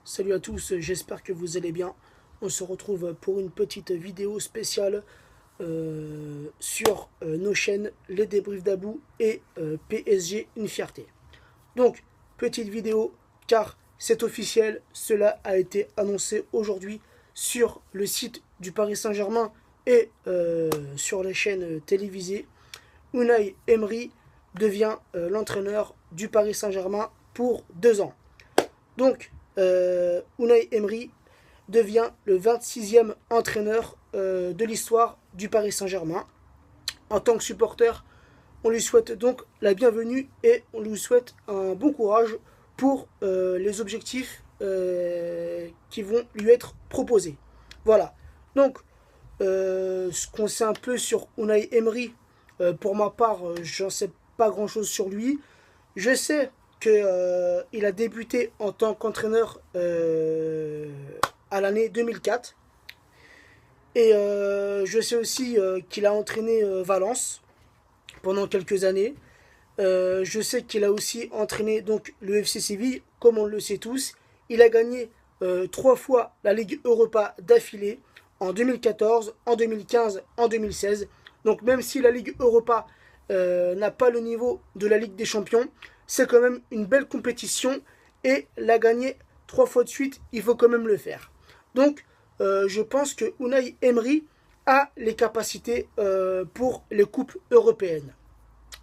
Salut à tous, j'espère que vous allez bien. On se retrouve pour une petite vidéo spéciale sur nos chaînes Les Débriefs d'Abou et PSG Une Fierté. Donc, petite vidéo car c'est officiel, cela a été annoncé aujourd'hui sur le site du Paris Saint-Germain et sur les chaînes télévisées. Unai Emery devient l'entraîneur du Paris Saint-Germain pour 2 ans. Donc, Unai Emery devient le 26e entraîneur de l'histoire du Paris Saint-Germain. En tant que supporter, on lui souhaite donc la bienvenue et on lui souhaite un bon courage pour les objectifs qui vont lui être proposés. Voilà. Donc, ce qu'on sait un peu sur Unai Emery, pour ma part, j'en sais pas grand-chose sur lui. Je sais qu'il a débuté en tant qu'entraîneur à l'année 2004. Et je sais aussi qu'il a entraîné Valence pendant quelques années. Je sais qu'il a aussi entraîné donc le FC Séville, comme on le sait tous. Il a gagné 3 fois la Ligue Europa d'affilée, en 2014, en 2015, en 2016. Donc même si la Ligue Europa n'a pas le niveau de la Ligue des Champions, c'est quand même une belle compétition et la gagner 3 fois de suite, il faut quand même le faire. Donc je pense que Unai Emery a les capacités pour les coupes européennes.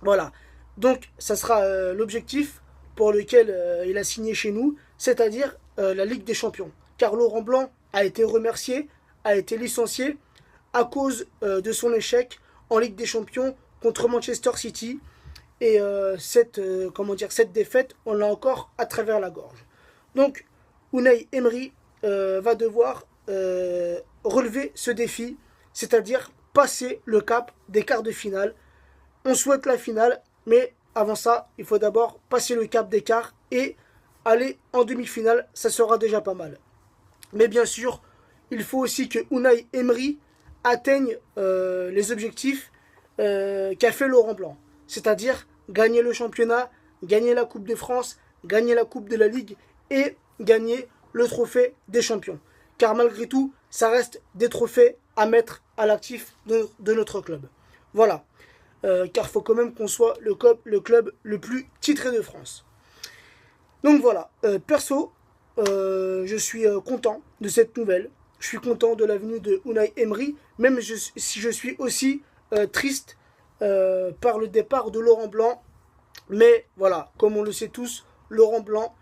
Voilà. Donc ça sera l'objectif pour lequel il a signé chez nous, c'est-à-dire la Ligue des Champions. Car Laurent Blanc a été remercié, a été licencié à cause de son échec en Ligue des Champions contre Manchester City. Et cette défaite, on l'a encore à travers la gorge. Donc, Unai Emery va devoir relever ce défi, c'est-à-dire passer le cap des quarts de finale. On souhaite la finale, mais avant ça, il faut d'abord passer le cap des quarts et aller en demi-finale, ça sera déjà pas mal. Mais bien sûr, il faut aussi que Unai Emery atteigne les objectifs qu'a fait Laurent Blanc, c'est-à-dire gagner le championnat, gagner la Coupe de France, gagner la Coupe de la Ligue et gagner le trophée des champions. Car malgré tout, ça reste des trophées à mettre à l'actif de notre club. Voilà. Car il faut quand même qu'on soit le club le plus titré de France. Donc voilà. Perso, je suis content de cette nouvelle. Je suis content de la venue de Unai Emery, même si je suis aussi triste par le départ de Laurent Blanc. Mais voilà, comme on le sait tous, Laurent Blanc,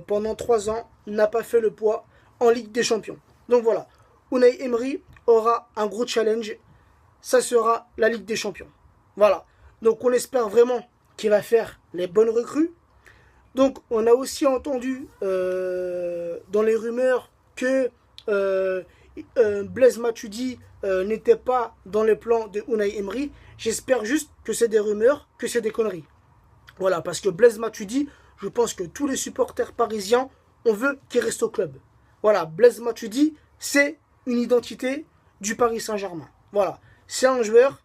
pendant 3 ans, n'a pas fait le poids en Ligue des Champions. Donc voilà, Unai Emery aura un gros challenge, ça sera la Ligue des Champions. Voilà, donc on espère vraiment qu'il va faire les bonnes recrues. Donc on a aussi entendu dans les rumeurs que Blaise Matuidi n'était pas dans les plans de Unai Emery. J'espère juste que c'est des rumeurs, que c'est des conneries. Voilà, parce que Blaise Matuidi, je pense que tous les supporters parisiens, on veut qu'il reste au club. Voilà, Blaise Matuidi, c'est une identité du Paris Saint-Germain. Voilà, c'est un joueur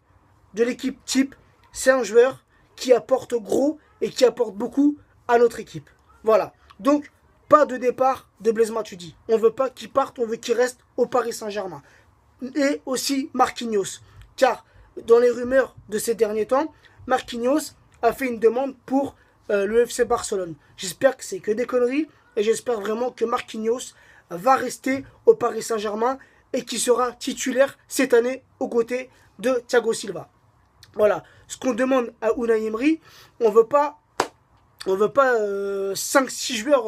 de l'équipe type, c'est un joueur qui apporte gros et qui apporte beaucoup à notre équipe. Voilà, donc pas de départ de Blaise Matuidi. On ne veut pas qu'il parte, on veut qu'il reste au Paris Saint-Germain. Et aussi Marquinhos, car dans les rumeurs de ces derniers temps, Marquinhos a fait une demande pour le FC Barcelone. J'espère que c'est que des conneries et j'espère vraiment que Marquinhos va rester au Paris Saint-Germain et qui sera titulaire cette année aux côtés de Thiago Silva. Voilà, ce qu'on demande à Unai Emery, on veut pas 5-6 joueurs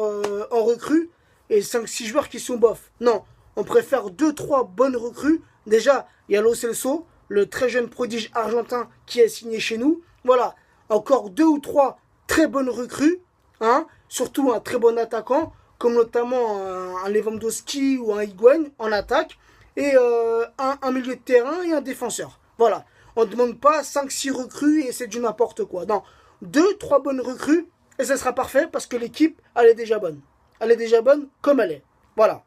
en recrue et 5-6 joueurs qui sont bof. Non, on préfère 2-3 bonnes recrues. Déjà, il y a Lo Celso, le très jeune prodige argentin qui est signé chez nous. Voilà, encore 2 ou 3 très bonnes recrues, hein, surtout un très bon attaquant, comme notamment un Lewandowski ou un Higuaín en attaque, et un milieu de terrain et un défenseur. Voilà, on ne demande pas 5-6 recrues et c'est du n'importe quoi. Non, 2-3 bonnes recrues et ça sera parfait parce que l'équipe, elle est déjà bonne. Elle est déjà bonne comme elle est. Voilà.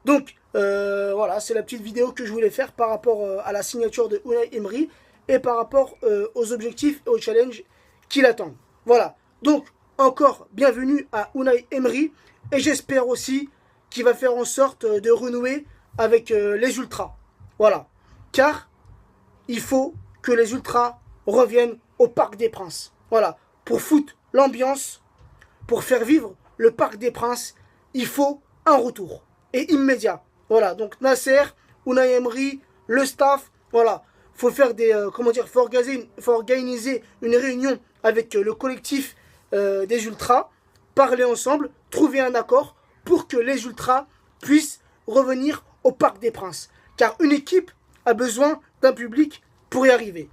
Donc, voilà, c'est la petite vidéo que je voulais faire par rapport à la signature de Unai Emery et par rapport aux objectifs et aux challenges qui l'attendent. Voilà. Donc, encore bienvenue à Unai Emery et j'espère aussi qu'il va faire en sorte de renouer avec les Ultras. Voilà. Car il faut que les Ultras reviennent au Parc des Princes. Voilà. Pour foutre l'ambiance, pour faire vivre le Parc des Princes, il faut un retour. Et immédiat. Voilà. Donc Nasser, Unai Emery, le staff, voilà. Faut faire des, faut organiser une réunion avec le collectif des Ultras, parler ensemble, trouver un accord pour que les Ultras puissent revenir au Parc des Princes. Car une équipe a besoin d'un public pour y arriver.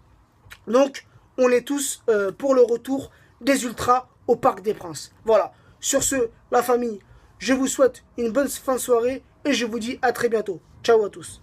Donc, on est tous pour le retour des Ultras au Parc des Princes. Voilà. Sur ce, la famille, je vous souhaite une bonne fin de soirée et je vous dis à très bientôt. Ciao à tous.